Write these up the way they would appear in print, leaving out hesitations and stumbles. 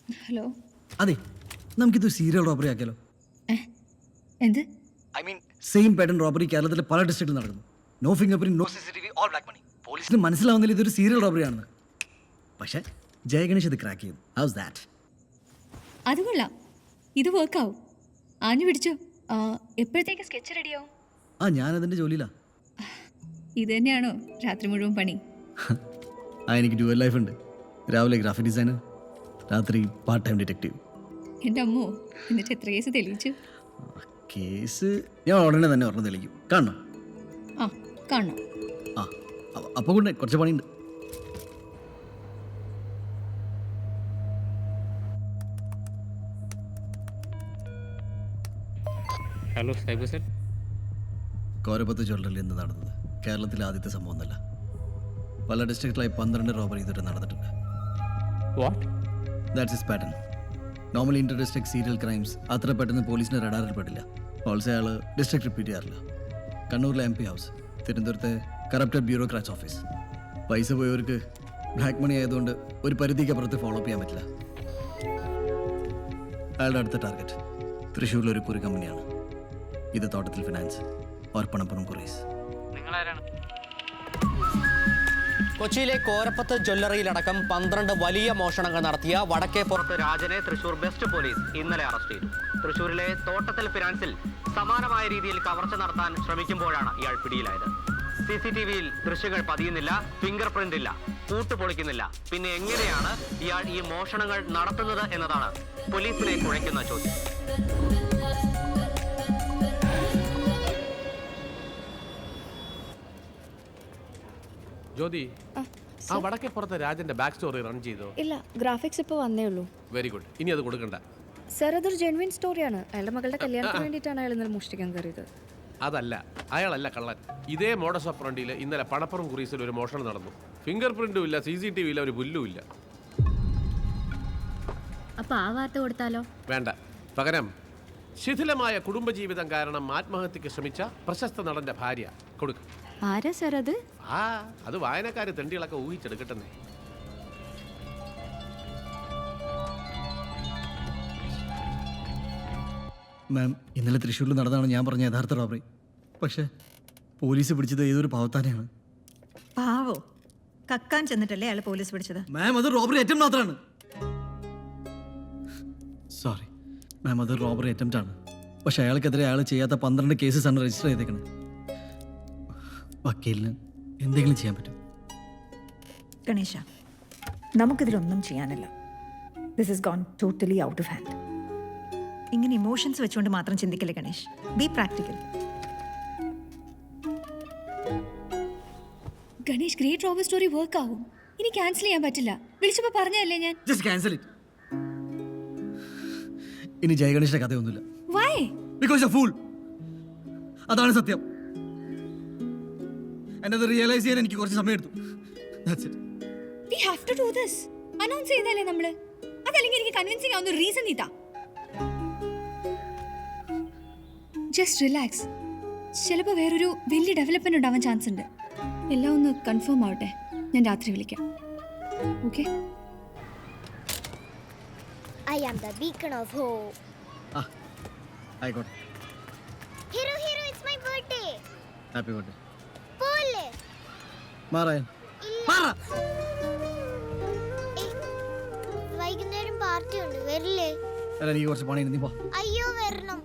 Hello. അതെ, നമുക്കിത് serial robbery ആക്കിയാലോ? എന്ത്? I mean same pattern robbery കേരളത്തിലെ പല ഡിസ്ട്രിക്റ്റിൽ നടക്കുന്നു. No fingerprint, no CCTV, all black money. പോലീസിന് മനസ്സിലാവുന്നില്ല ഇതൊരു സീരിയൽ റോബറി ആണെന്ന്. പക്ഷേ ജയഗണേഷ് ഇത് ക്രാക്ക് ചെയ്തു. House that? അത് കൊള്ളാം, ഇത് വർക്കാവും. ആഞ്ഞു പിടിച്ചോ. എപ്പോഴത്തേക്ക് സ്കെച്ച് റെഡിയാവും? ഞാനതിൻ്റെ ജോലിയിലാണ്. ഇത് തന്നെയാണോ രാത്രി മുഴുവൻ പണി? എനിക്ക് ഡ്യുവൽ ലൈഫ് ഉണ്ട്. രാവിലെ ഗ്രാഫിക് ഡിസൈനർ, രാത്രി പാർട്ട് ടൈം ഡിറ്റക്റ്റീവ്. എൻ്റെ അമ്മോ, എന്നിട്ട് എത്ര കേസ് തെളിയിച്ചു? കേസ് ഞാൻ ഉടനെ തന്നെ പറഞ്ഞു തെളിയിക്കും. കാണണം? കാണണം. അപ്പോൾ കൊണ്ട് കുറച്ച് പണിയുണ്ട്. Hello cyber cell. കോരപ്പത്ത് ജ്വല്ലറിൽ എന്ത് നടന്നത് കേരളത്തിലെ ആദ്യത്തെ സംഭവം ഒന്നല്ല. പല ഡിസ്ട്രിക്റ്റിലായി 12 റോബറി ഇതുവരെ നടന്നിട്ടുണ്ട്. What? That's is pattern. Normally Inter district serial crimes അത്ര പെട്ടെന്ന് പോലീസിന് റഡാറിൽ പെടില്ല. ഓൾസോ അയാൾ ഡിസ്ട്രിക്ട് റിപ്പീറ്റ് ചെയ്യാറില്ല. കണ്ണൂരിലെ MP ഹൗസ്, തിരുവനന്തപുരത്തെ കറപ്റ്റഡ് ബ്യൂറോക്രാറ്റ്സ് ഓഫീസ്. പൈസ പോയവർക്ക് ബ്ലാക്ക് മണി ആയതുകൊണ്ട് ഒരു പരിധിക്ക് അപ്പുറത്ത് ഫോളോ അപ്പ് ചെയ്യാൻ പറ്റില്ല. അയാളുടെ അടുത്ത ടാർഗറ്റ് തൃശ്ശൂരിലെ ഒരു കുറി കമ്പനിയാണ്. ഇത് തോട്ടത്തിൽ ഫിനാൻസ്, ഓർപ്പണപ്പുറം കുറീസ്. നിങ്ങളാരാണ്? കൊച്ചിയിലെ കോരപ്പത്ത് ജ്വല്ലറിയിലടക്കം 12 വലിയ മോഷണങ്ങൾ നടത്തിയ വടക്കേപ്പുറത്ത് രാജനെ തൃശൂർ വെസ്റ്റ് പോലീസ് ഇന്നലെ അറസ്റ്റ് ചെയ്തു. തൃശൂരിലെ തോട്ടത്തിൽ ഫിനാൻസിൽ സമാനമായ രീതിയിൽ കവർച്ച നടത്താൻ ശ്രമിക്കുമ്പോഴാണ് ഇയാൾ പിടിയിലായത്. CCTVയിൽ ദൃശ്യങ്ങൾ പതിയുന്നില്ല, ഫിംഗർ പ്രിന്റ് ഇല്ല, കൂട്ടുപൊളിക്കുന്നില്ല. പിന്നെ എങ്ങനെയാണ് ഇയാൾ ഈ മോഷണങ്ങൾ നടത്തുന്നത് എന്നതാണ് പോലീസിനെ കുഴയ്ക്കുന്ന ചോദ്യം. ജ്യോതി, ആ വടക്കേപ്പുറത്തെ രാജന്റെ ബാക്ക് സ്റ്റോറി റൺ ചെയ്തോ? ഇല്ല, ഗ്രാഫിക്സ് ഇപ്പോൾ വന്നേ ഉള്ളൂ. Very good. ഇനി അത് കൊടുക്കണ്ട. സർ, അതൊരു ജെനുവിൻ സ്റ്റോറിയാണ്. അയാളുടെ മകളുടെ കല്യാണത്തിന് വേണ്ടിയിട്ടാണ് അയാൾ ഇന്നലെ മോഷ്ടിക്കാൻ കയറിയത്. അതല്ല, അയാളല്ല കള്ളൻ. ഇതേ മോഡസ് ഓപ്പറണ്ടിയിൽ ഇന്നലെ പണപ്പുറം കുറീസിൽ ഒരു മോഷണം നടന്നു. ഫിംഗർ പ്രിന്റും ഇല്ല, CCTV ഇല്ല, ഒരു പുല്ലും ഇല്ല. അപ്പൊ ആ വാർത്ത കൊടുത്താലോ? വേണ്ട. പകരം ശിഥിലമായ കുടുംബജീവിതം കാരണം ആത്മഹത്യക്ക് ശ്രമിച്ച പ്രശസ്ത നടന്റെ ഭാര്യ കൊടുക്കും. ആരാ സർ അത്? അത് വായനക്കാര് തെണ്ടികളൊക്കെ ഊഹിച്ചെടുക്കട്ടെ. മാം, ഇന്നലെ തൃശ്ശൂരിൽ നടന്നതാണ് ഞാൻ പറഞ്ഞ യഥാർത്ഥ റോബറി. പക്ഷേ പോലീസ് പിടിച്ചത് ഏതൊരു പാവത്താനെയാണ്. പാവോ? കക്കാൻ ചെന്നിട്ടല്ലേ അയാൾ പോലീസ് പിടിച്ചത്? മാം, അത് റോബറി അറ്റംപ്റ്റ് മാത്രമാണ്. സോറി മാം, അത് റോബറി അറ്റംപ്റ്റ് ആണ്. പക്ഷെ അയാൾക്കെതിരെ അയാൾ ചെയ്യാത്ത 12 കേസസ് ആണ് രജിസ്റ്റർ ചെയ്തേക്കുന്നത്. വക്കീലിന് എന്തെങ്കിലും ചെയ്യാൻ പറ്റും? ഗണേശ, നമുക്കിതിലൊന്നും ചെയ്യാനില്ല. This is gone totally out of hand. ഇങ്ങനെ ഇമോഷൻസ് വെച്ചുകൊണ്ട് മാത്രം ചിന്തിക്കല്ലേ Ganesh. Be practical. Ganesh, great robber story work ആവും. ഇനി ക്യാൻസൽ ചെയ്യാൻ പറ്റില്ല. വിളിച്ചപ്പോൾ പറഞ്ഞല്ലേ ഞാൻ. Just cancel it. ഇനി ജയഗണേഷിന്റെ കഥയൊന്നുമില്ല. വൈ? Because you fool. അതാണ് സത്യം. എന്നത് റിയലൈസ് ചെയ്യാൻ എനിക്ക് കുറച്ച് സമയം എടുത്തു. That's it. We have to do this. Announce ചെയ്തല്ലേ നമ്മള്. അതല്ലെങ്കിൽ എനിക്ക് കൺവിൻസിംഗ് ആവുന്ന ഒരു റീസൺ ഇതാ. Just relax. ചിലപ്പോൾ വേറൊരു വലിയ ഡെവലപ്മെന്റ് ഉണ്ടാവാൻ ചാൻസ് ഉണ്ട്. എല്ലാം ഒന്ന് കൺഫേം ആവട്ടെ. ഞാൻ രാത്രി വിളിക്കാം. Okay? I am the beacon of hope. ആയിക്കോട്ടെ. Hero, it's my birthday. Happy birthday. Pole. മാറാൻ. വൈകുന്നേരം പാർട്ടി ഉണ്ട്, വരില്ലേ? അല്ല, നീ കുറച്ച് പണി നീ പോ. അയ്യോ, വരണം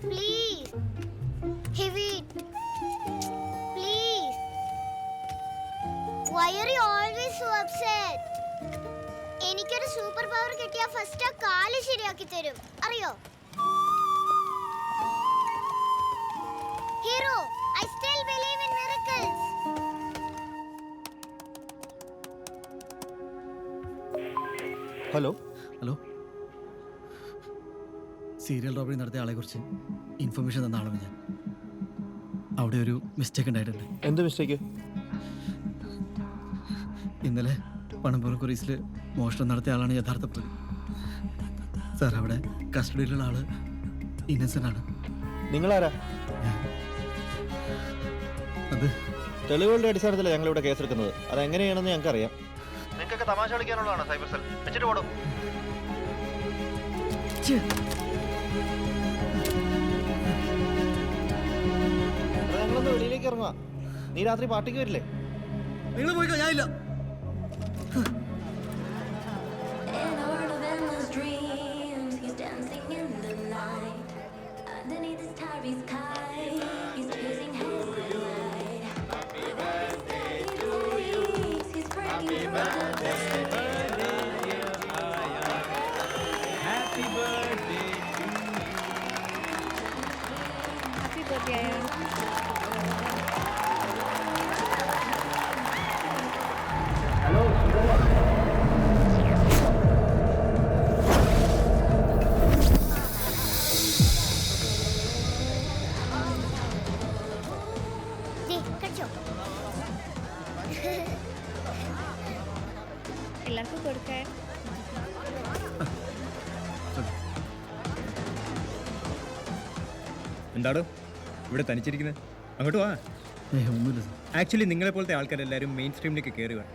please. Heavy, please. Why are you always so upset? എനിക്കൊരു സൂപ്പർ പവർ കിട്ടിയാ ഫസ്റ്റ് ആ കാല് ശരിയാക്കി തരും, അറിയോ? Hero, I still believe in miracles. Hello. Serial robbery നടത്തിയ ആളെ കുറിച്ച് ഇൻഫർമേഷൻ തന്ന ആളാണ് ഞാൻ. അവിടെ ഒരു മിസ്റ്റേക്ക് ഉണ്ടായിട്ടുണ്ട്. എന്ത് മിസ്റ്റേക്ക്? ഇന്നലെ പണപ്പുറം കുറീസിൽ മോഷണം നടത്തിയ ആളാണ് യഥാർത്ഥ പ്രതി. സാർ, അവിടെ കസ്റ്റഡിയിലുള്ള ആള് ഇന്നസെന്റ് ആണ്. നിങ്ങളാരാ? അത് തെളിവുകളുടെ അടിസ്ഥാനത്തിലാണ് ഞങ്ങൾ ഇവിടെ കേസെടുക്കുന്നത്. അതെങ്ങനെയാണെന്ന് ഞങ്ങൾക്ക് അറിയാം. നിങ്ങൾക്കൊക്കെ തമാശ കളിക്കാനുള്ളതാണ് സൈബർ സെൽ. വെച്ചിട്ട് പോടും. ഞങ്ങളൊന്ന് വെളിയിലേക്ക് ഇറങ്ങുക. നീ രാത്രി പാർട്ടിക്ക് വരില്ലേ? നിങ്ങൾ പോയിക്കോ, ഞാനില്ല. In a world of endless dreams, he's dancing in the night. Underneath the starry sky, he's chasing his light. With every step he takes, he's breaking through the happy birthday അയാൾ. ദേ, കഴിച്ചോ? എല്ലാവർക്കും കൊടുക്കാൻ. എന്താടോ ഇവിടെ തനിച്ചിരിക്കുന്നത്? അങ്ങോട്ട് വാ. ഒന്നുമില്ല സർ. ആക്ച്വലി നിങ്ങളെ പോലത്തെ ആൾക്കാരെല്ലാവരും മെയിൻ സ്ട്രീമിലേക്ക് കയറി വേണം.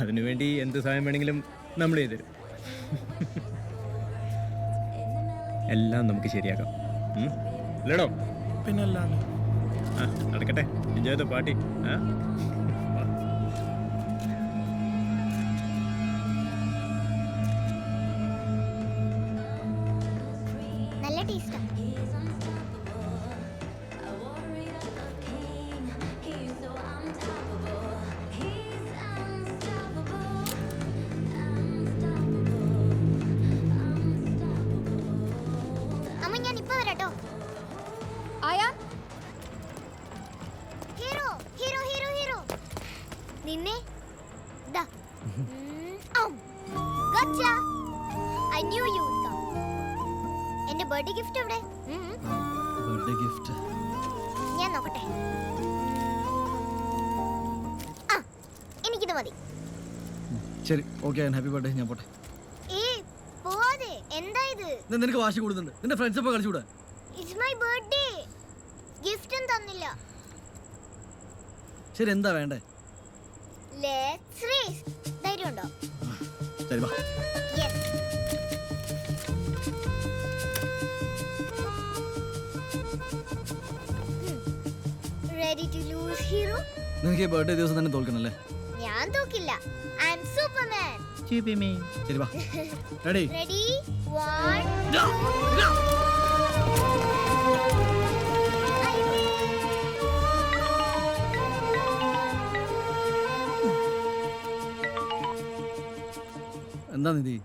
അതിനുവേണ്ടി എന്ത് സഹായം വേണമെങ്കിലും നമ്മൾ ചെയ്തുതരും. എല്ലാം നമുക്ക് ശരിയാക്കാം. അല്ലേടോ? പിന്നല്ലാണ്ട്. ആ നടക്കട്ടെ. Enjoy the party. ആ നല്ല ടേസ്റ്റാ. അമ്മ ഞാൻ ഇപ്പൊ വരാട്ടോ. ആയാ ഹീറോ ഹീറോ ഹീറോ ഹീറോ നിന്നെ ദാ gotcha I knew you would come. എന്റെ ബർത്ത്ഡേ ഗിഫ്റ്റ് എവിടെ? ബർത്ത്ഡേ ഗിഫ്റ്റ് ഞാൻ നോക്കട്ടെ. ആ എനിക്കിത് മതി. ശരി, ഓക്കെ. Happy birthday. ഞാൻ പോട്ടെ. ഏയ് പോവാതെ. എന്താ ഇത്? നിനക്ക് വാശി കൂടുന്നുണ്ട്. നിന്റെ ഫ്രണ്ട്സ് ഒപ്പം കളിച്ചുകൂടെ? It's my birthday. ഗിഫ്റ്റും തന്നില്ല. ശരി, എന്താ വേണ്ടേ? Let's race. ധൈര്യമുണ്ടോ? ശരി, വാ. Yes. Ready to lose hero? നിനക്ക് ഈ ബർത്ത്ഡേ ദിവസം തന്നെ തോൽക്കണല്ലേ? ഞാൻ തോക്കില്ല. I am Superman. ശരി, വാ. റെഡി? റെഡി 1 2 എന്താ നിധി?